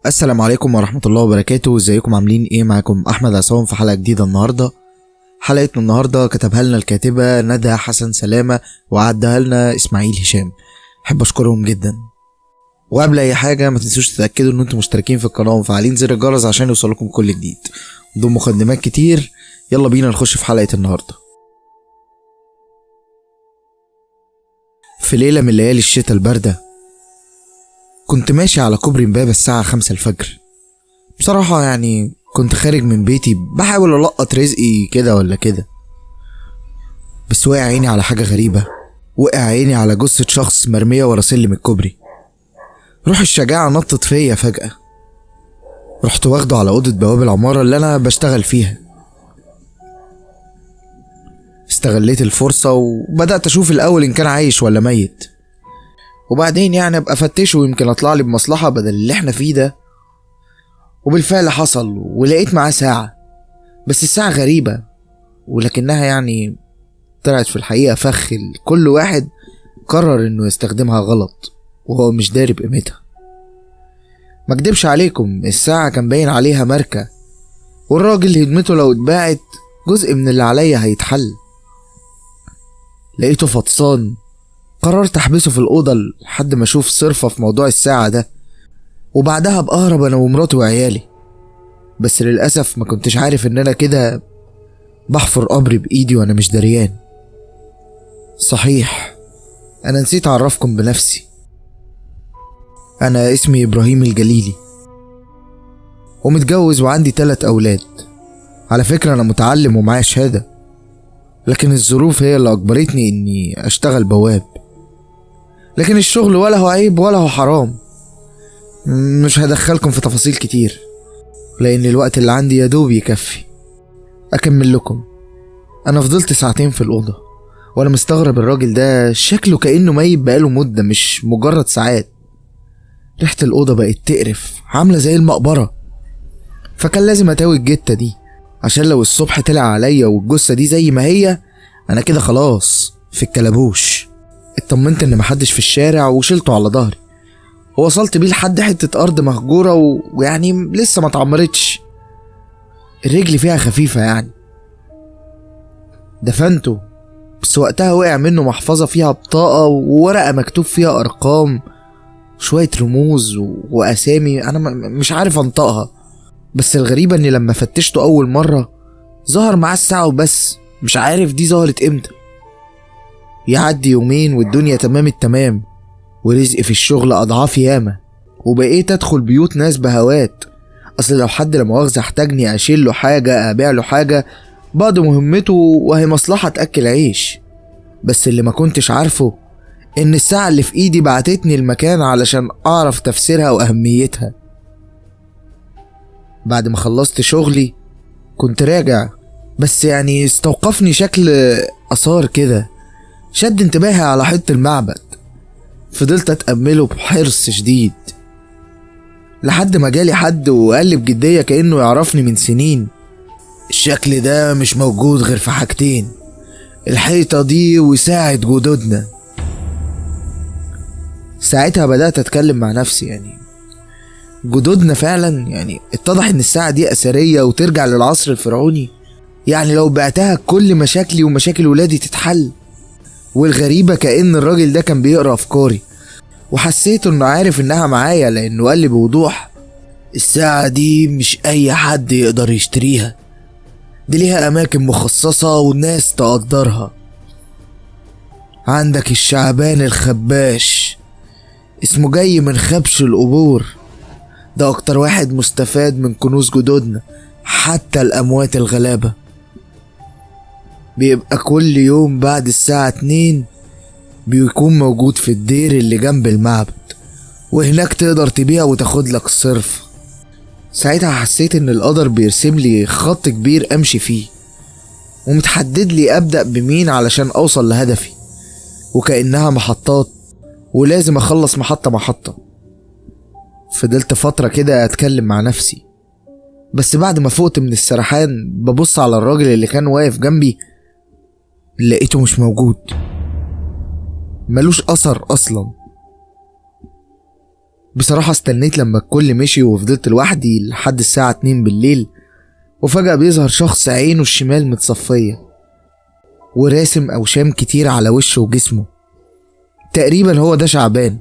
السلام عليكم ورحمة الله وبركاته. ازيكم عاملين ايه؟ معاكم احمد عصام في حلقة جديدة النهاردة. حلقتنا النهاردة كتبها لنا الكاتبة ندى حسن سلامة وعدها لنا اسماعيل هشام. احب اشكرهم جدا. وقبل اي حاجة ما تنسوش تتأكدوا ان انتم مشتركين في القناة وفعالين زر الجرس عشان يوصلكم كل جديد. بدون مقدمات كتير يلا بينا نخش في حلقة النهاردة. في ليلة من ليالي الشتاء الباردة كنت ماشي على كوبري امبابة الساعة 5 الفجر. بصراحة يعني كنت خارج من بيتي بحاول ألقط رزقي كده ولا كده، بس وقع عيني على حاجة غريبة. وقع عيني على جثة شخص مرمية ورا سلم الكوبري. روح الشجاعة نطت فيا فجأة. رحت واخده على أوضة بواب العمارة اللي أنا بشتغل فيها. استغليت الفرصة وبدأت أشوف الأول إن كان عايش ولا ميت، وبعدين يعني أبقى أفتشه ويمكن أطلع لي بمصلحة بدل اللي إحنا فيه ده. وبالفعل حصل ولقيت معاه ساعة، بس الساعة غريبة ولكنها يعني طلعت في الحقيقة فخ كل واحد قرر انه يستخدمها غلط وهو مش داري بقيمتها. مكدبش عليكم، الساعة كان باين عليها ماركة، والراجل هدمته لو اتباعت جزء من اللي عليا هيتحل. لقيته فطسان، قررت احبسه في الأوضة لحد ما اشوف صرفة في موضوع الساعة ده، وبعدها بأهرب انا ومراتي وعيالي. بس للأسف ما كنتش عارف ان انا كده بحفر قبري بإيدي وانا مش دريان. صحيح انا نسيت اعرفكم بنفسي. انا اسمي ابراهيم الجليلي ومتجوز وعندي 3 اولاد. على فكرة انا متعلم ومعايا شهادة، لكن الظروف هي اللي اجبرتني اني اشتغل بواب. لكن الشغل ولا هو عيب ولا هو حرام. مش هدخلكم في تفاصيل كتير لان الوقت اللي عندي يدوب يكفي. اكمل لكم. انا فضلت ساعتين في الاوضة وانا مستغرب الراجل ده شكله كأنه ميت بقاله مدة مش مجرد ساعات. ريحة الأوضة بقت تقرف عاملة زي المقبرة، فكان لازم اتاوي الجتة دي عشان لو الصبح طلع عليا والجثة دي زي ما هي انا كده خلاص في الكلبوش. اطمنت ان محدش في الشارع وشلته على ظهري ووصلت بيه لحد حتة ارض مهجورة ويعني لسه ما اتعمرتش، الرجل فيها خفيفة يعني. دفنته، بس وقتها وقع منه محفظة فيها بطاقة وورقة مكتوب فيها أرقام شوية رموز وأسامي أنا مش عارف أنطقها. بس الغريبة إني لما فتشته أول مرة ظهر معاه الساعة وبس، مش عارف دي ظهرت إمتى. يعدي يومين والدنيا تمام التمام ورزق في الشغل أضعاف ياما، وبقيت أدخل بيوت ناس بهوات. أصل لو حد لمؤاخذة احتاجني أشيل له حاجة أبيع له حاجة بعد مهمته وهي مصلحة تأكل عيش. بس اللي ما كنتش عارفه ان الساعة اللي في ايدي بعتتني المكان علشان اعرف تفسيرها واهميتها. بعد ما خلصت شغلي كنت راجع، بس يعني استوقفني شكل اثار كده شد انتباهي على حيط المعبد. فضلت اتأمله بحرص شديد لحد ما جالي حد وقال لي بجدية كأنه يعرفني من سنين: الشكل ده مش موجود غير في حاجتين، الحيطة دي وساعة جدودنا. ساعتها بدأت أتكلم مع نفسي، يعني جدودنا فعلا؟ يعني اتضح إن الساعة دي أثرية وترجع للعصر الفرعوني. يعني لو بعتها كل مشاكلي ومشاكل ولادي تتحل. والغريبة كأن الراجل ده كان بيقرأ أفكاري، وحسيت إنه عارف إنها معايا لأنه قال لي بوضوح: الساعة دي مش أي حد يقدر يشتريها، دي ليها أماكن مخصصة والناس تقدرها. عندك الشعبان الخباش، اسمه جاي من خبش القبور، ده اكتر واحد مستفاد من كنوز جدودنا حتى الاموات الغلابة. بيبقى كل يوم بعد الساعة 2 بيكون موجود في الدير اللي جنب المعبد، وهناك تقدر تبيع وتاخد لك الصرف. ساعتها حسيت ان القدر بيرسم لي خط كبير امشي فيه ومتحدد لي ابدأ بمين علشان اوصل لهدفي، وكأنها محطات ولازم اخلص محطة محطة. فضلت فترة كده اتكلم مع نفسي، بس بعد ما فقت من السرحان ببص على الراجل اللي كان واقف جنبي لقيته مش موجود، ملوش اثر اصلا. بصراحة استنيت لما الكل مشي وفضلت لوحدي لحد الساعة 2 بالليل، وفجأة بيظهر شخص عينه الشمال متصفية وراسم أوشام كتير على وشه وجسمه. تقريبا هو ده شعبان،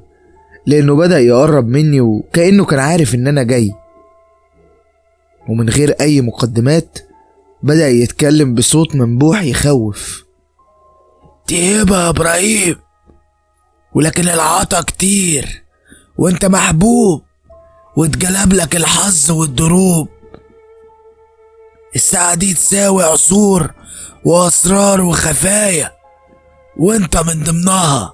لأنه بدأ يقرب مني وكأنه كان عارف إن أنا جاي، ومن غير أي مقدمات بدأ يتكلم بصوت منبوح يخوف. تيبة يا إبراهيم، ولكن العطا كتير وانت محبوب واتجلب لك الحظ والدروب. الساعة دي تساوي عصور وأسرار وخفايا وانت من ضمنها.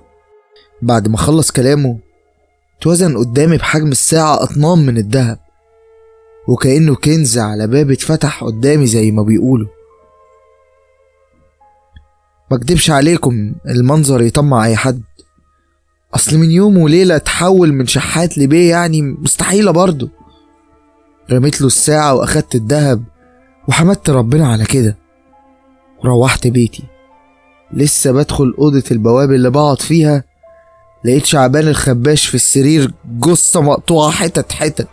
بعد ما خلص كلامه توزن قدامي بحجم الساعة أطنان من الذهب، وكأنه كنز على باب اتفتح قدامي زي ما بيقولوا. مكدبش عليكم المنظر يطمع أي حد، أصل من يوم وليلة اتحول من شحات لبيه، يعني مستحيلة برضه. رميت له الساعة وأخدت الذهب وحمدت ربنا على كده، وروحت بيتي. لسه بدخل أوضة البواب اللي بقعد فيها لقيت شعبان الخباش في السرير، جثة مقطوعة حتت حتت.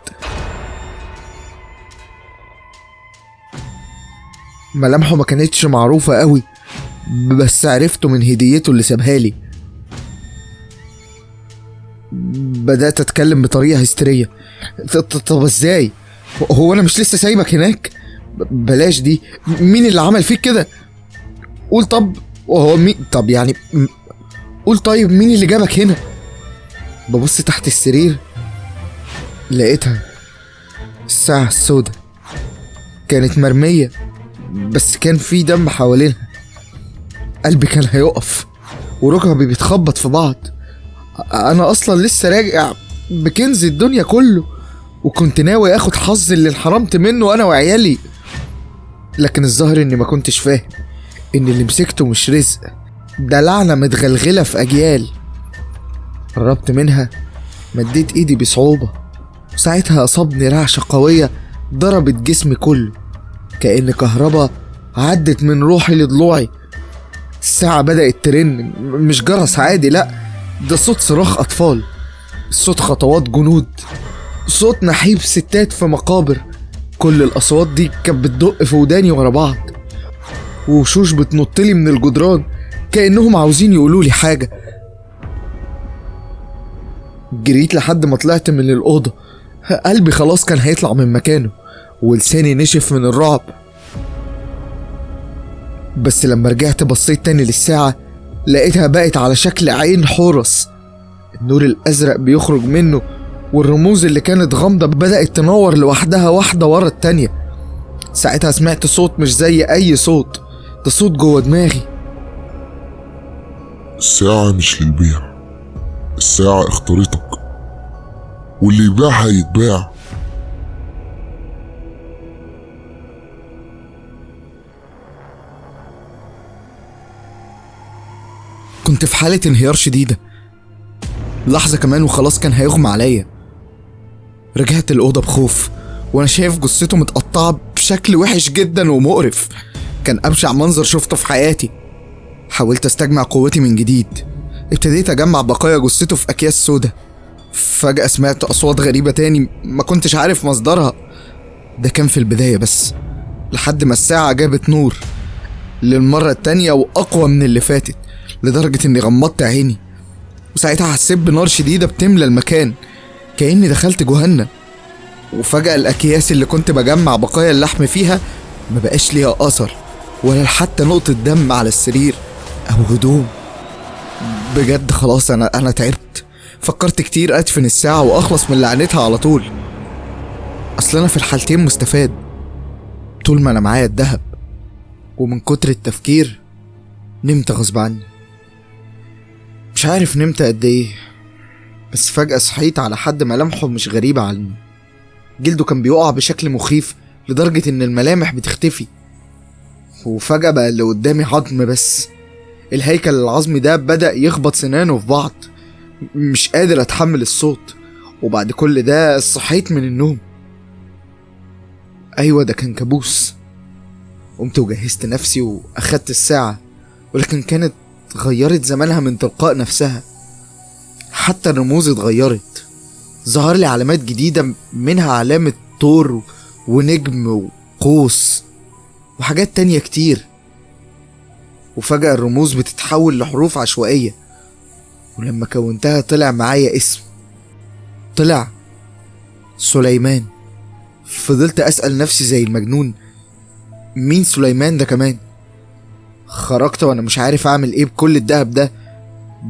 ملامحه ما كانتش معروفة قوي، بس عرفته من هديته اللي سابها لي. بدأت أتكلم بطريقة هستيرية. طب ازاي؟ هو أنا مش لسه سايبك هناك؟ بلاش دي، مين اللي عمل فيك كده؟ قول طب، وهو مين؟ طب يعني قول طيب، مين اللي جابك هنا؟ ببص تحت السرير لقيتها الساعة السوداء، كانت مرمية بس كان في دم حوالينها. قلبي كان هيقف وركبي بيتخبط في بعض. انا اصلا لسه راجع بكنز الدنيا كله، وكنت ناوي اخد حظ اللي انحرمت منه انا وعيالي، لكن الظاهر اني ما كنتش فاهم ان اللي مسكته مش رزق، ده لعنة متغلغلة في اجيال. قربت منها، مديت ايدي بصعوبة، وساعتها اصابني رعشة قوية ضربت جسمي كله، كأن كهربا عدت من روحي لضلوعي. الساعة بدأت ترن، مش جرس عادي، لأ، ده صوت صراخ أطفال، صوت خطوات جنود، صوت نحيب ستات في مقابر. كل الأصوات دي كانت بتدق في وداني ورا بعض، ووشوش بتنطلي من الجدران كأنهم عاوزين يقولولي حاجة. جريت لحد ما طلعت من الأوضة، قلبي خلاص كان هيطلع من مكانه ولساني نشف من الرعب. بس لما رجعت بصيت تاني للساعة لقيتها بقت على شكل عين حورس، النور الأزرق بيخرج منه، والرموز اللي كانت غامضة بدأت تنور لوحدها واحدة ورا التانية. ساعتها سمعت صوت مش زي أي صوت، ده صوت جوه دماغي. الساعة مش للبيع، الساعة اختارتك، واللي يبيعها يتباع. كنت في حالة انهيار شديدة، لحظة كمان وخلاص كان هيغمى عليا. رجعت الأوضة بخوف وأنا شايف جثته متقطعة بشكل وحش جدا ومقرف، كان أبشع منظر شفته في حياتي. حاولت استجمع قوتي من جديد، ابتديت أجمع بقايا جثته في أكياس سودا. فجأة سمعت أصوات غريبة تاني ما كنتش عارف مصدرها، ده كان في البداية بس، لحد ما الساعة جابت نور للمرة التانية وأقوى من اللي فاتت، لدرجة إني غمضت عيني، وساعتها حسيت بنار شديدة بتملى المكان كأني دخلت جهنم. وفجأة الأكياس اللي كنت بجمع بقايا اللحم فيها ما بقاش ليها أثر، ولا حتى نقطة دم على السرير أو هدوم. بجد خلاص أنا تعبت، فكرت كتير أدفن الساعة وأخلص من لعنتها على طول، أصل أنا في الحالتين مستفاد طول ما أنا معايا الدهب. ومن كتر التفكير نمت غصب عني، مش عارف نمت قد ايه، بس فجأة صحيت على حد ملامحه مش غريبة عني. جلده كان بيقع بشكل مخيف لدرجة ان الملامح بتختفي، وفجأة بقى اللي قدامي عظم بس. الهيكل العظمي ده بدأ يخبط سنانه في بعض، مش قادر اتحمل الصوت. وبعد كل ده صحيت من النوم. ايوه ده كان كابوس. قمت وجهزت نفسي واخدت الساعة، ولكن كانت غيرت زمانها من تلقاء نفسها، حتى الرموز اتغيرت. ظهر لي علامات جديدة، منها علامة طور ونجم وقوس وحاجات تانية كتير. وفجأة الرموز بتتحول لحروف عشوائية، ولما كونتها طلع معايا اسم، طلع سليمان. فضلت أسأل نفسي زي المجنون، مين سليمان ده كمان؟ خرجت وانا مش عارف اعمل ايه بكل الدهب ده،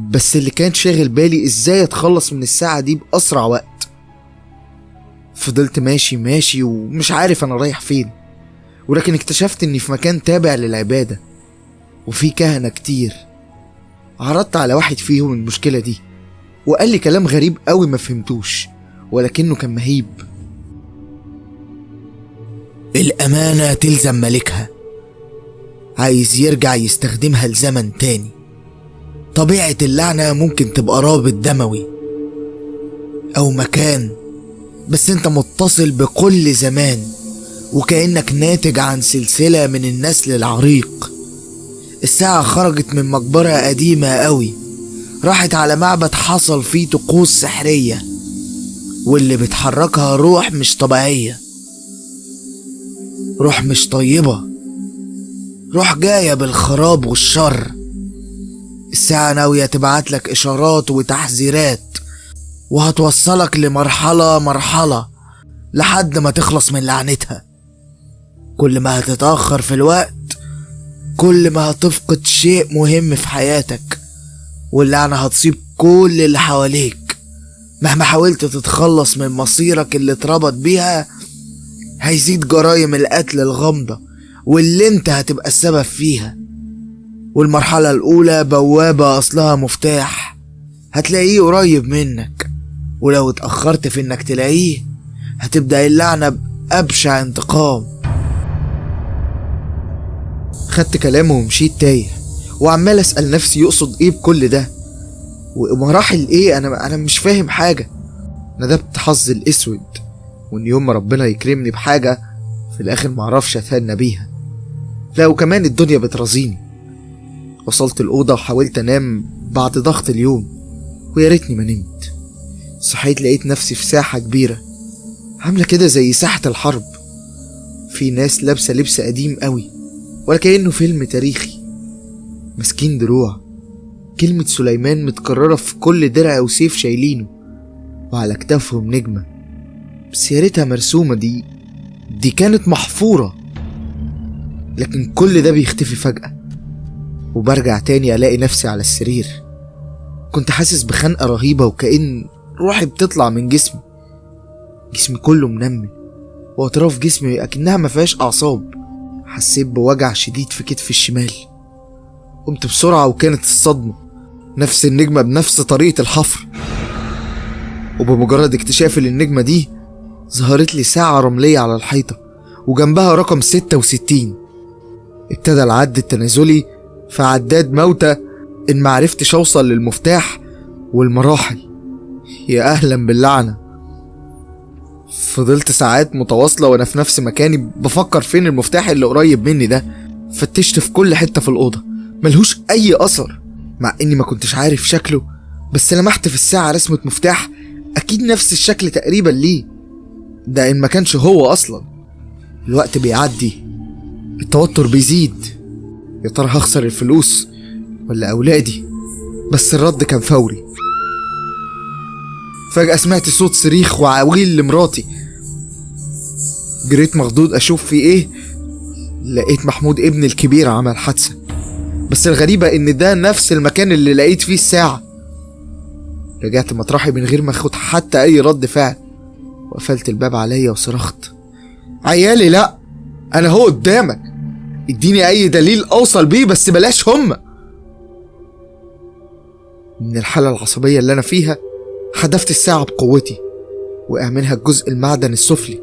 بس اللي كان شاغل بالي ازاي اتخلص من الساعة دي بأسرع وقت. فضلت ماشي ومش عارف انا رايح فين، ولكن اكتشفت اني في مكان تابع للعبادة وفي كهنة كتير. عرضت على واحد فيهم المشكلة دي وقال لي كلام غريب قوي ما فهمتوش، ولكنه كان مهيب. الأمانة تلزم ملكها، عايز يرجع يستخدمها لزمن تاني. طبيعة اللعنة ممكن تبقى رابط دموي أو مكان، بس انت متصل بكل زمان وكأنك ناتج عن سلسلة من النسل العريق. الساعة خرجت من مقبرة قديمة قوي، راحت على معبد حصل فيه طقوس سحرية، واللي بتحركها روح مش طبيعية، روح مش طيبة، روح جاية بالخراب والشر. الساعة ناوية تبعتلك إشارات وتحذيرات، وهتوصلك لمرحلة لحد ما تخلص من لعنتها. كل ما هتتأخر في الوقت كل ما هتفقد شيء مهم في حياتك، واللعنة هتصيب كل اللي حواليك. مهما حاولت تتخلص من مصيرك اللي اتربط بيها، هيزيد جرايم القتل الغامضة واللي انت هتبقى السبب فيها. والمرحلة الأولى بوابة أصلها مفتاح، هتلاقيه قريب منك، ولو اتأخرت في انك تلاقيه هتبدأ اللعنة بأبشع انتقام. خدت كلامه ومشيت تايه وعمال أسأل نفسي يقصد ايه بكل ده، ومراحل ايه؟ انا مش فاهم حاجة. ندبت حظي الاسود، وان يوم ما ربنا يكرمني بحاجة في الاخر معرفش اتهنى بيها. لا وكمان الدنيا بترازيني. وصلت الأوضة وحاولت انام بعد ضغط اليوم، ويا ريتني ما نمت. صحيت لقيت نفسي في ساحة كبيرة عاملة كده زي ساحة الحرب، في ناس لابسة لبس قديم قوي ولا كأنه فيلم تاريخي، ماسكين دروع، كلمة سليمان متكررة في كل درع وسيف شايلينه، وعلى كتافهم نجمة، بس يا ريتها مرسومة، دي كانت محفورة. لكن كل ده بيختفي فجأة، وبرجع تاني ألاقي نفسي على السرير. كنت حاسس بخنقة رهيبة، وكأن روحي بتطلع من جسمي كله منمل، وأطراف جسمي أكنها مفيهاش أعصاب. حسيت بوجع شديد في كتفي الشمال. قمت بسرعة، وكانت الصدمة نفس النجمة بنفس طريقة الحفر. وبمجرد اكتشافي للنجمة دي ظهرت لي ساعة رملية على الحيطة وجنبها رقم 66. ابتدى العد التنازلي في عداد موتى إن معرفتش أوصل للمفتاح والمراحل. يا أهلا باللعنة. فضلت ساعات متواصلة وأنا في نفس مكاني بفكر فين المفتاح اللي قريب مني ده. فتشت في كل حتة في الأوضة، ملهوش أي أثر، مع إني ما كنتش عارف شكله، بس لمحت في الساعة رسمة مفتاح أكيد نفس الشكل تقريبا ليه، ده إن ما كانش هو أصلا. الوقت بيعدي، التوتر بيزيد، يا ترى هخسر الفلوس ولا أولادي؟ بس الرد كان فوري. فجأة سمعت صوت صريخ وعويل لمراتي. جريت مخضوض أشوف في إيه، لقيت محمود ابني الكبير عمل حادثة. بس الغريبة إن ده نفس المكان اللي لقيت فيه الساعة. رجعت مطرحي من غير ما أخد حتى أي رد فعل، وقفلت الباب عليا وصرخت: عيالي لأ، أنا هو قدامك، اديني أي دليل أوصل بيه، بس بلاش هما. من الحالة العصبية اللي أنا فيها حدفت الساعة بقوتي، وقع منها الجزء المعدن السفلي،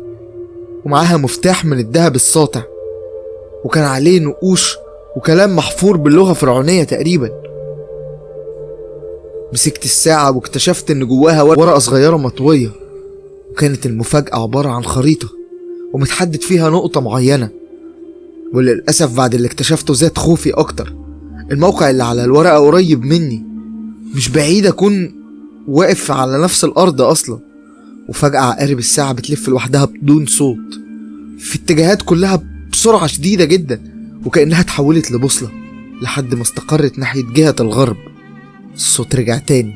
ومعاها مفتاح من الذهب الساطع، وكان عليه نقوش وكلام محفور باللغة الفرعونية تقريبا. مسكت الساعة واكتشفت ان جواها ورقة صغيرة مطوية، وكانت المفاجأة عبارة عن خريطة ومتحدد فيها نقطة معينة. وللأسف بعد اللي اكتشفته زاد خوفي أكتر. الموقع اللي على الورقة قريب مني، مش بعيد أكون واقف على نفس الأرض أصلا، وفجأة عقارب الساعة بتلف لوحدها بدون صوت في اتجاهات كلها بسرعة شديدة جدا، وكأنها اتحولت لبوصلة لحد ما استقرت ناحية جهة الغرب. الصوت رجع تاني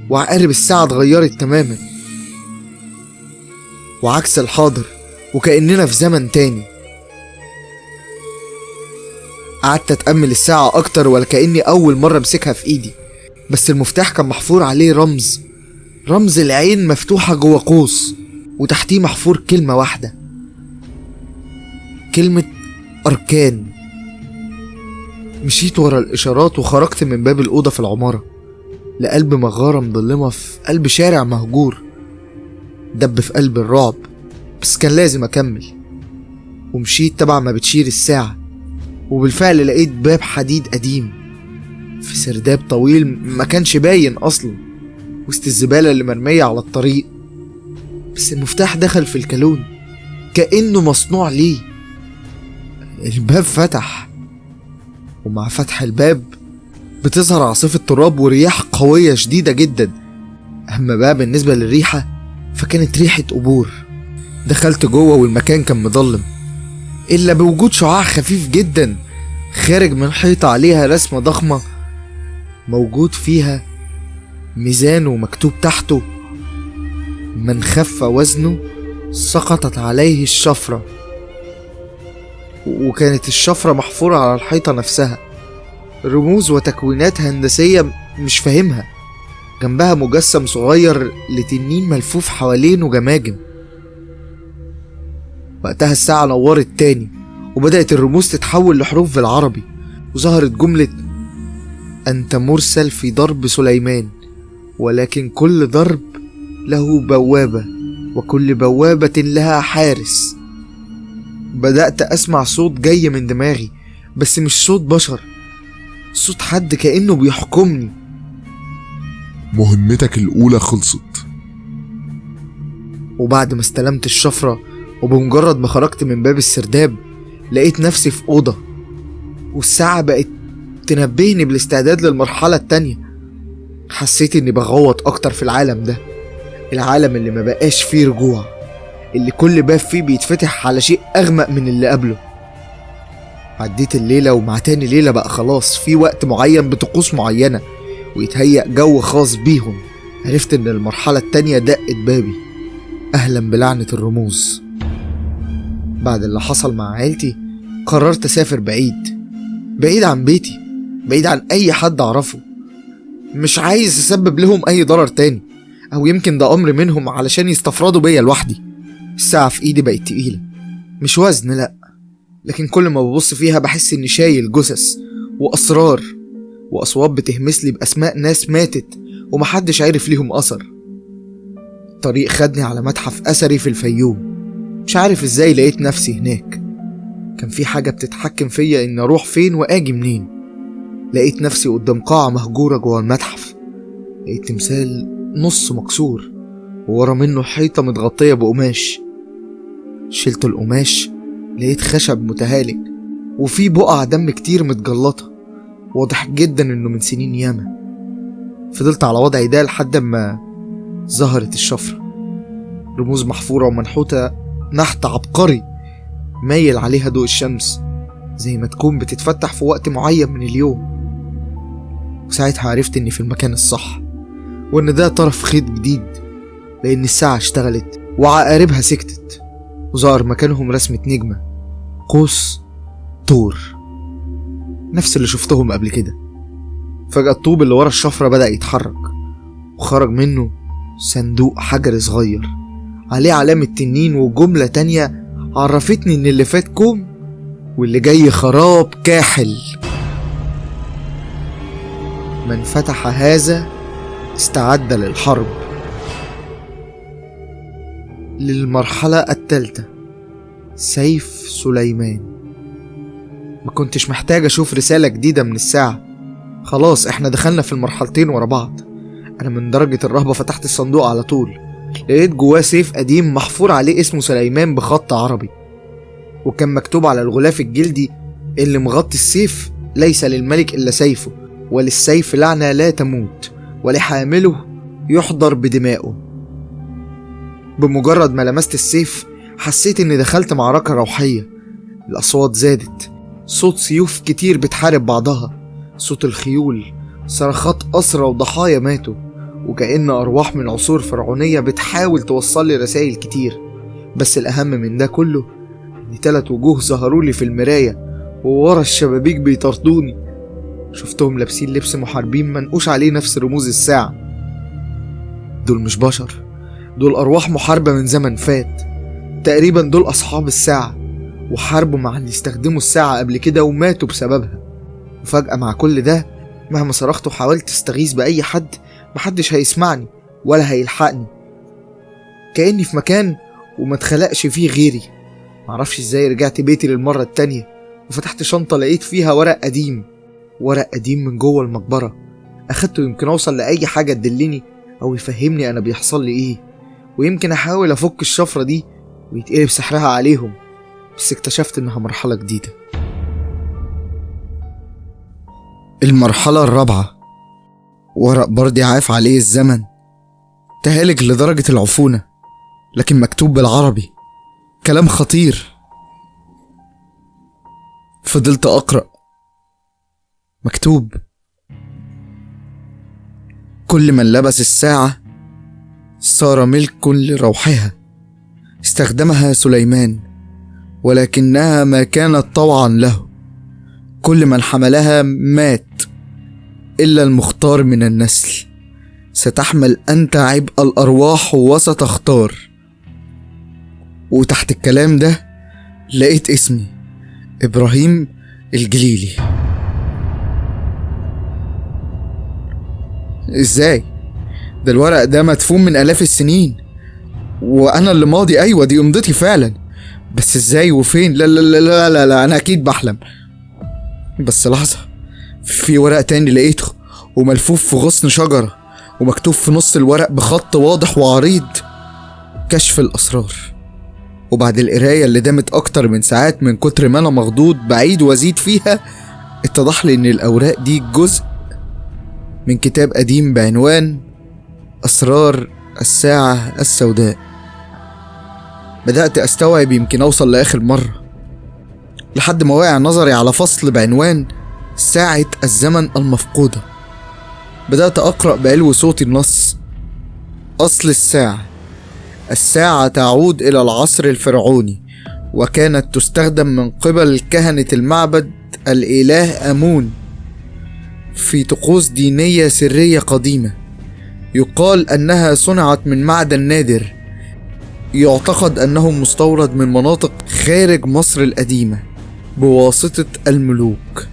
وعقارب الساعة اتغيرت تماما وعكس الحاضر، وكأننا في زمن تاني. قعدت اتأمل الساعة اكتر ولا كأني اول مرة امسكها في ايدي، بس المفتاح كان محفور عليه رمز العين مفتوحة جوه قوس، وتحتيه محفور كلمة واحدة، كلمة أركان. مشيت ورا الإشارات وخرجت من باب الأوضة في العمارة لقلب مغارة مظلمة في قلب شارع مهجور. دب في قلب الرعب، بس كان لازم أكمل. ومشيت تبع ما بتشير الساعة، وبالفعل لقيت باب حديد قديم في سرداب طويل ما كانش باين أصلا وسط الزبالة اللي مرمية على الطريق. بس المفتاح دخل في الكالون كأنه مصنوع ليه. الباب فتح، ومع فتح الباب بتظهر عاصفة تراب ورياح قوية شديدة جدا. أما بقى بالنسبة للريحة فكانت ريحة قبور. دخلت جوه والمكان كان مظلم إلا بوجود شعاع خفيف جدا خارج من حيطة عليها رسمة ضخمة موجود فيها ميزان ومكتوب تحته: من خف وزنه سقطت عليه الشفرة. وكانت الشفرة محفورة على الحيطة نفسها، رموز وتكوينات هندسية مش فاهمها. جنبها مجسم صغير لتنين ملفوف حوالينه جماجم. وقتها الساعة نورت تاني وبدأت الرموز تتحول لحروف بالعربي، وظهرت جملة: أنت مرسل في ضرب سليمان، ولكن كل ضرب له بوابة، وكل بوابة لها حارس. بدأت أسمع صوت جاي من دماغي، بس مش صوت بشر، صوت حد كأنه بيحكمني: مهمتك الأولى خلصت. وبعد ما استلمت الشفرة وبمجرد ما خرجت من باب السرداب لقيت نفسي في أوضة، والساعة بقت تنبهني بالاستعداد للمرحلة التانية. حسيت إني بغوط أكتر في العالم ده، العالم اللي ما بقاش فيه رجوع، اللي كل باب فيه بيتفتح على شيء أغمق من اللي قبله. عديت الليلة، ومع تاني ليلة بقى خلاص في وقت معين بطقوس معينة ويتهيأ جو خاص بيهم. عرفت إن المرحلة التانية دقت بابي. أهلا بلعنة الرموز. بعد اللي حصل مع عيلتي قررت أسافر بعيد عن بيتي، بعيد عن أي حد أعرفه. مش عايز أسبب لهم أي ضرر تاني، أو يمكن ده أمر منهم علشان يستفردوا بيا لوحدي. الساعة في إيدي بقت تقيلة، مش وزن لأ، لكن كل ما ببص فيها بحس إني شايل جثث وأسرار وأصوات بتهمسلي بأسماء ناس ماتت ومحدش عارف ليهم أثر. الطريق خدني على متحف أثري في الفيوم. مش عارف إزاي لقيت نفسي هناك. كان في حاجة بتتحكم فيا إن أروح فين وآجي منين. لقيت نفسي قدام قاعة مهجورة جوه المتحف. لقيت تمثال نص مكسور وورا منه حيطة متغطية بقماش. شلت القماش لقيت خشب متهالك وفي بقع دم كتير متجلطة، واضح جدا إنه من سنين ياما. فضلت على وضعي ده لحد ما ظهرت الشفرة، رموز محفورة ومنحوتة نحت عبقري مايل عليها ضوء الشمس، زي ما تكون بتتفتح في وقت معين من اليوم. وساعتها عرفت إني في المكان الصح، وإن ده طرف خيط جديد، لأن الساعة اشتغلت وعقاربها سكتت، وظهر مكانهم رسمة نجمة، قوس، طور، نفس اللي شفتهم قبل كده. فجأة الطوب اللي ورا الشفرة بدأ يتحرك، وخرج منه صندوق حجري صغير عليه علامة تنين وجملة تانية عرفتني إن اللي فات كوم واللي جاي خراب كاحل. من فتح هذا استعد للحرب. للمرحلة الثالثة، سيف سليمان. ما كنتش محتاج أشوف رسالة جديدة من الساعة، خلاص احنا دخلنا في المرحلتين ورا بعض. أنا من درجة الرهبة فتحت الصندوق على طول، لقيت جواه سيف قديم محفور عليه اسمه سليمان بخط عربي، وكان مكتوب على الغلاف الجلدي اللي مغطي السيف: ليس للملك إلا سيفه، وللسيف لعنة لا تموت، ولحامله يحضر بدمائه. بمجرد ما لمست السيف حسيت اني دخلت معركة روحية. الأصوات زادت، صوت سيوف كتير بتحارب بعضها، صوت الخيول، صرخات أسرى وضحايا ماتوا، وكأن أرواح من عصور فرعونية بتحاول توصل لي رسائل كتير. بس الأهم من ده كله إن 3 وجوه ظهروا لي في المراية وورا الشبابيك بيطاردوني. شفتهم لابسين لبس محاربين منقوش عليه نفس رموز الساعة. دول مش بشر، دول أرواح محاربة من زمن فات. تقريبا دول أصحاب الساعة، وحاربوا مع اللي استخدموا الساعة قبل كده وماتوا بسببها. وفجأة مع كل ده مهما صرخت وحاولت استغيث بأي حد محدش هيسمعني ولا هيلحقني. كأني في مكان وما اتخلقش فيه غيري. معرفش ازاي رجعت بيتي للمرة التانية وفتحت شنطة لقيت فيها ورق قديم من جوه المقبرة. أخدته يمكن أوصل لأي حاجة تدلني أو يفهمني أنا بيحصل لي إيه، ويمكن أحاول أفك الشفرة دي ويتقلب سحرها عليهم. بس اكتشفت إنها مرحلة جديدة. المرحلة الرابعة. ورق بردي عاف عليه الزمن، تهالك لدرجة العفونة، لكن مكتوب بالعربي، كلام خطير. فضلت أقرأ. مكتوب: كل من لبس الساعة صار ملك لروحها، استخدمها سليمان ولكنها ما كانت طوعا له. كل من حملها مات إلا المختار من النسل. ستحمل أنت عبء الأرواح وستختار. وتحت الكلام ده لقيت اسمي إبراهيم الجليلي. إزاي؟ ده الورق ده مدفون من آلاف السنين، وأنا اللي ماضي. أيوة دي أمضتي فعلا، بس إزاي وفين؟ لا لا لا لا لا, لا أنا أكيد بحلم. بس لحظة، في ورق تاني لقيته وملفوف في غصن شجرة، ومكتوب في نص الورق بخط واضح وعريض: كشف الأسرار. وبعد القراية اللي دامت أكتر من ساعات من كتر ما أنا مخضوض بعيد وازيد فيها، اتضح لي إن الأوراق دي جزء من كتاب قديم بعنوان أسرار الساعة السوداء. بدأت أستوعب يمكن أوصل لآخر مرة، لحد ما وقع نظري على فصل بعنوان ساعة الزمن المفقودة. بدأت أقرأ بعلو صوتي النص: أصل الساعة تعود إلى العصر الفرعوني، وكانت تستخدم من قبل كهنة المعبد الإله آمون في طقوس دينية سرية قديمة. يقال أنها صنعت من معدن نادر، يعتقد أنه مستورد من مناطق خارج مصر القديمة بواسطة الملوك.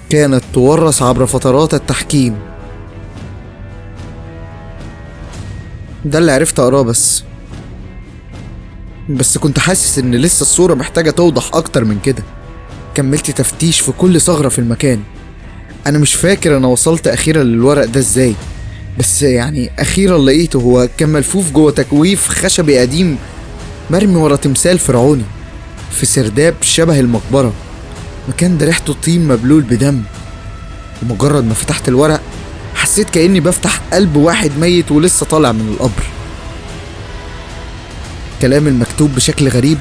كانت تورث عبر فترات التحكيم. ده اللي عرفت أقراه، بس كنت حاسس إن لسه الصورة محتاجة توضح أكتر من كده. كملت تفتيش في كل ثغرة في المكان. أنا مش فاكر أنا وصلت أخيرا للورق ده إزاي، بس يعني أخيرا لقيته. هو كان ملفوف جوه تجويف خشبي قديم مرمي ورا تمثال فرعوني في سرداب شبه المقبرة. مكان ده ريحته طين مبلول بدم. ومجرد ما فتحت الورق حسيت كأني بفتح قلب واحد ميت ولسه طالع من القبر. كلام المكتوب بشكل غريب.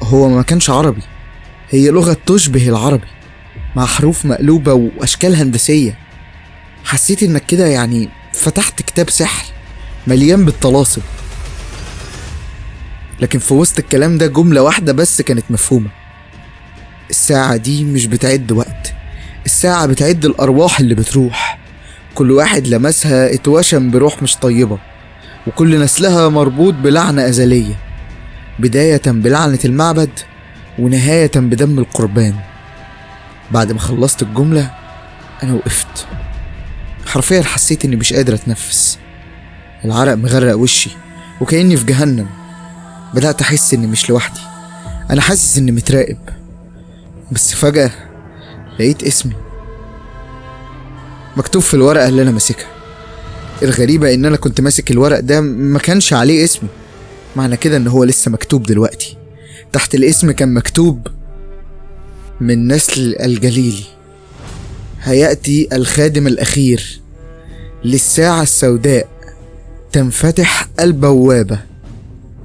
هو ما كانش عربي، هي لغة تشبه العربي مع حروف مقلوبة وأشكال هندسية. حسيت إنك كده يعني فتحت كتاب سحر مليان بالطلاسم. لكن في وسط الكلام ده جملة واحدة بس كانت مفهومة: الساعة دي مش بتعد وقت، الساعة بتعد الأرواح اللي بتروح. كل واحد لمسها اتوشم بروح مش طيبة، وكل نسلها مربوط بلعنة أزلية، بداية بلعنة المعبد ونهاية بدم القربان. بعد ما خلصت الجملة أنا وقفت حرفيا. حسيت إني مش قادر أتنفس، العرق مغرق وشي وكأني في جهنم. بدأت أحس إني مش لوحدي، أنا حاسس إني متراقب. بس فجأة لقيت اسمي مكتوب في الورقة اللي أنا ماسكها. الغريبة إن أنا كنت ماسك الورق ده ما كانش عليه اسمي، معنى كده إن هو لسه مكتوب دلوقتي. تحت الاسم كان مكتوب: من نسل الجليلي هيأتي الخادم الأخير للساعة السوداء تنفتح البوابة.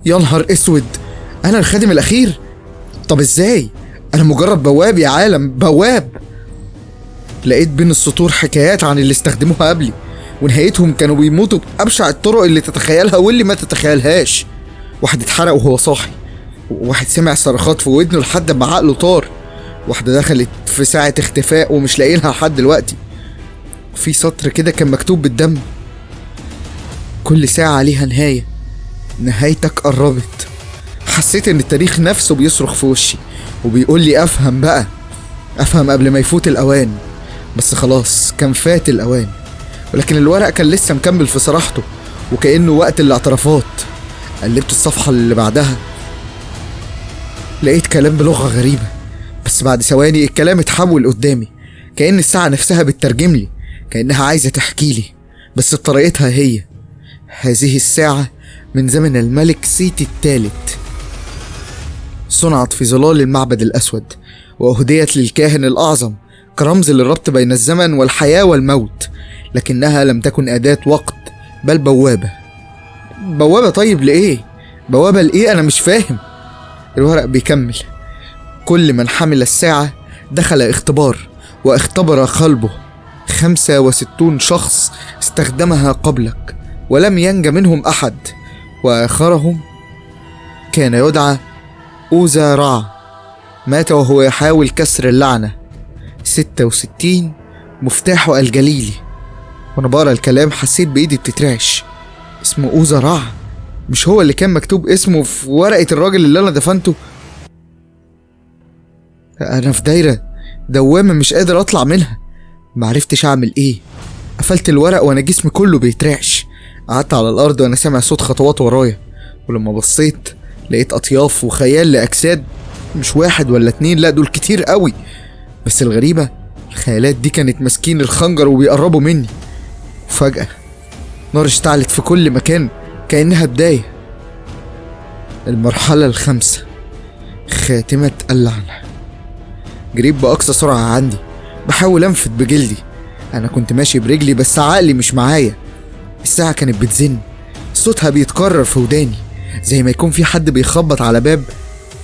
يا نهار اسود، انا الخادم الاخير؟ طب ازاي؟ انا مجرد بواب يا عالم، بواب. لقيت بين السطور حكايات عن اللي استخدموها قبلي، ونهايتهم كانوا بيموتوا بأبشع الطرق اللي تتخيلها واللي ما تتخيلهاش. واحد اتحرق وهو صاحي، واحد سمع صرخات في ودنه لحد ما عقله طار، واحدة دخلت في ساعة اختفاء ومش لاقيلها لحد دلوقتي. في سطر كده كان مكتوب بالدم: كل ساعة ليها نهاية، نهايتك قربت. حسيت ان التاريخ نفسه بيصرخ في وشي وبيقول لي افهم بقى، افهم قبل ما يفوت الاوان. بس خلاص كان فات الاوان، ولكن الورق كان لسه مكمل في صراحته وكأنه وقت الاعترافات. قلبت الصفحة اللي بعدها، لقيت كلام بلغة غريبة، بس بعد ثواني الكلام اتحول قدامي، كأن الساعة نفسها بتترجم لي، كأنها عايزة تحكي لي بس بطريقتها هي. هذه الساعة من زمن الملك سيتي الثالث، صنعت في ظلال المعبد الأسود وأهديت للكاهن الأعظم كرمز للربط بين الزمن والحياة والموت، لكنها لم تكن أداة وقت بل بوابة. بوابة؟ طيب لإيه؟ بوابة لإيه؟ أنا مش فاهم. الورق بيكمل: كل من حمل الساعة دخل اختبار واختبر قلبه. 65 شخص استخدمها قبلك ولم ينج منهم أحد، وآخرهم كان يدعى أوزا رع، مات وهو يحاول كسر اللعنة. 66 مفتاح الجليلي. وانا بقرا الكلام حسيت بإيدي بتترعش. اسمه أوزا رع؟ مش هو اللي كان مكتوب اسمه في ورقة الراجل اللي انا دفنته؟ انا في دايرة دوامة مش قادر اطلع منها. معرفتش اعمل ايه. قفلت الورق وانا جسمي كله بيترعش. قعدت على الارض وانا سامع صوت خطوات ورايا، ولما بصيت لقيت اطياف وخيال لاجساد، مش واحد ولا اتنين، لا دول كتير قوي. بس الغريبة الخيالات دي كانت ماسكين الخنجر وبيقربوا مني. وفجأة نار اشتعلت في كل مكان كأنها بداية. المرحلة 5، خاتمة اللعنة. جريت بأقصى سرعة عندي، بحاول انفد بجلدي. انا كنت ماشي برجلي بس عقلي مش معايا. الساعة كانت بتزن، صوتها بيتكرر في وداني زي ما يكون في حد بيخبط على باب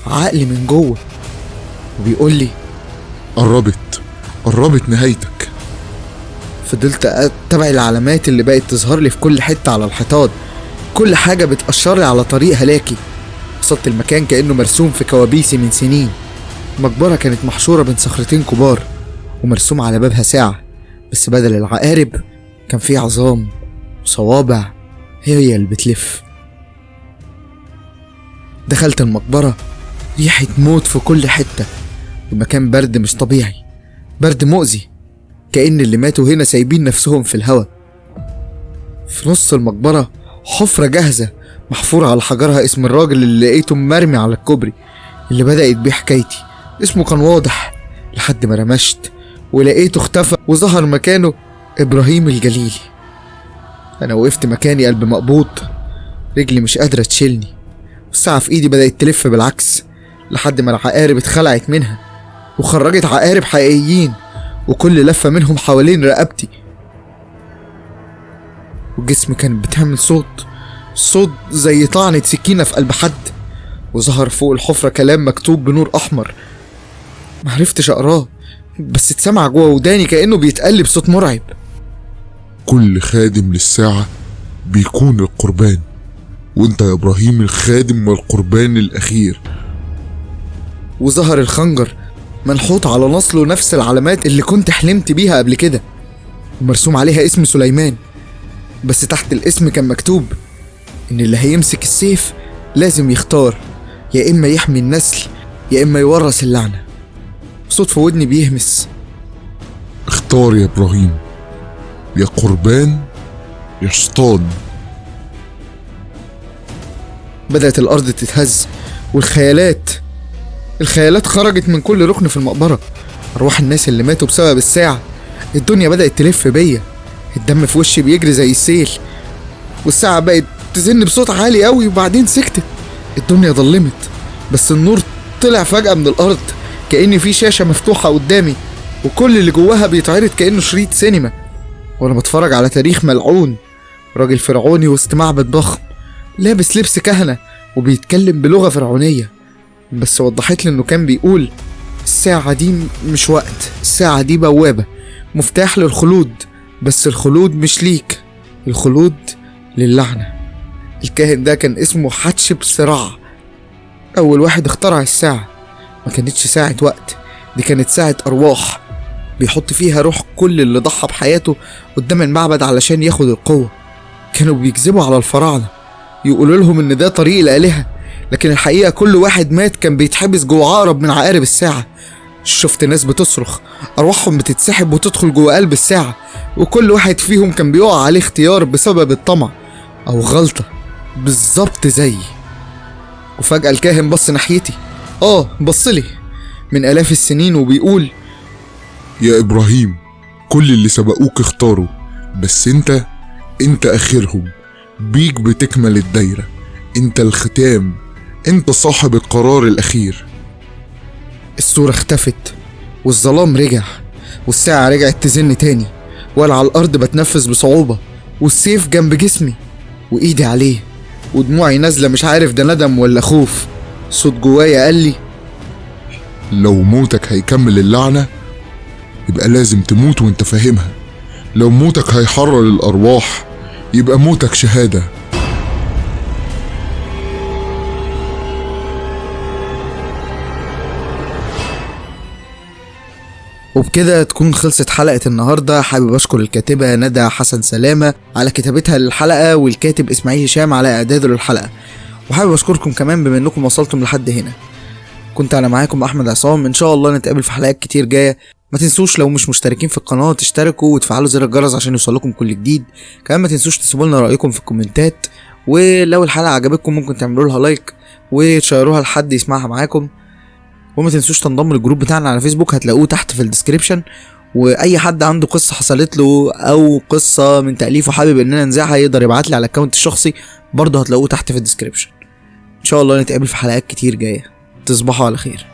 عقلي من جوه وبيقول لي: قربت نهايتك. فضلت اتبع العلامات اللي بقت تظهر لي في كل حتة على الحيطان، كل حاجة بتأشر لي على طريق هلاكي. وصلت المكان كأنه مرسوم في كوابيسي من سنين. مقبرة كانت محشورة بين صخرتين كبار ومرسوم على بابها ساعة، بس بدل العقارب كان فيه عظام وصوابع هي اللي بتلف. دخلت المقبرة، ريحة موت في كل حتة. المكان برد مش طبيعي، برد مؤذي، كأن اللي ماتوا هنا سايبين نفسهم في الهوا. في نص المقبرة حفرة جاهزة محفور على حجرها اسم الراجل اللي لقيته مرمي على الكوبري اللي بدأت بيه حكايتي. اسمه كان واضح لحد ما رمشت ولقيته اختفى وظهر مكانه إبراهيم الجليلي. أنا وقفت مكاني قلب مقبوض، رجلي مش قادرة تشيلني، والساعة في إيدي بدأت تلف بالعكس لحد ما العقارب اتخلعت منها وخرجت عقارب حقيقيين، وكل لفة منهم حوالين رقبتي. والجسم كانت بتعمل صوت زي طعنة سكينة في قلب حد. وظهر فوق الحفرة كلام مكتوب بنور أحمر، معرفتش أقراه بس اتسمع جوه وداني كأنه بيتقلب صوت مرعب: كل خادم للساعة بيكون القربان، وانت يا إبراهيم الخادم والقربان الأخير. وظهر الخنجر منحوت على نصله نفس العلامات اللي كنت حلمت بيها قبل كده، ومرسوم عليها اسم سليمان، بس تحت الاسم كان مكتوب إن اللي هيمسك السيف لازم يختار، يا إما يحمي النسل يا إما يورث اللعنة. صوت في ودني بيهمس: اختار يا إبراهيم، يا قربان يا شيطان. بدأت الأرض تتهز والخيالات خرجت من كل ركن في المقبرة. أرواح الناس اللي ماتوا بسبب الساعة. الدنيا بدأت تلف بيا، الدم في وشي بيجري زي السيل، والساعة بقت تزن بصوت عالي قوي وبعدين سكتت. الدنيا ضلمت بس النور طلع فجأة من الأرض، كأن في شاشة مفتوحة قدامي وكل اللي جواها بيتعرض كأنه شريط سينما، وأنا بتفرج على تاريخ ملعون راجل فرعوني وسط معبد ضخم، لابس لبس كهنة وبيتكلم بلغة فرعونية، بس وضحت لي انه كان بيقول الساعة دي مش وقت، الساعة دي بوابة، مفتاح للخلود، بس الخلود مش ليك، الخلود للعنة. الكاهن ده كان اسمه حتشبسرع، أول واحد اخترع الساعة. ما كانتش ساعة وقت، دي كانت ساعة أرواح، بيحط فيها روح كل اللي ضحى بحياته قدام المعبد علشان ياخد القوة. كانوا بيكذبوا على الفراعنة، يقولوا لهم إن ده طريق الآلهة، لكن الحقيقة كل واحد مات كان بيتحبس جوه عقرب من عقارب الساعة. شفت ناس بتصرخ أرواحهم بتتسحب وتدخل جوه قلب الساعة، وكل واحد فيهم كان بيقع عليه اختيار بسبب الطمع أو غلطة، بالظبط زيي. وفجأة الكاهن بص ناحيتي، بصلي من آلاف السنين وبيقول يا إبراهيم، كل اللي سبقوك اختاروا، بس انت آخرهم، بيك بتكمل الدايرة، انت الختام، انت صاحب القرار الأخير. الصورة اختفت والظلام رجع والساعة رجعت تزن تاني، وانا على الأرض بتنفس بصعوبة والسيف جنب جسمي وإيدي عليه ودموعي نازلة، مش عارف ده ندم ولا خوف. صوت جوايا قال لي لو موتك هيكمل اللعنة يبقى لازم تموت وانت فاهمها، لو موتك هيحرر الأرواح يبقى موتك شهادة. وبكده تكون خلصت حلقة النهاردة. حابب أشكر الكاتبة ندى حسن سلامة على كتابتها للحلقة، والكاتب إسماعيل هشام على إعداده للحلقة، وحابب أشكركم كمان بما إنكم وصلتم لحد هنا. كنت أنا معاكم أحمد عصام، إن شاء الله نتقابل في حلقات كتير جاية. ما تنسوش لو مش مشتركين في القناة تشتركوا وتفعلوا زر الجرس عشان يوصلكم كل جديد. كمان ما تنسوش تسيبوا لنا رأيكم في الكومنتات، ولو الحلقة عجبتكم ممكن تعملوا لها لايك وتشيروها لحد يسمعها معاكم. وما تنسوش تنضموا للجروب بتاعنا على فيسبوك، هتلاقوه تحت في الديسكريبشن. واي حد عنده قصة حصلت له او قصة من تأليفه حابب اننا نذاعها يقدر يبعت لي على الاكونت الشخصي، برضه هتلاقوه تحت في الديسكريبشن. ان شاء الله نتقابل في حلقات كتير جاية. تصبحوا على خير.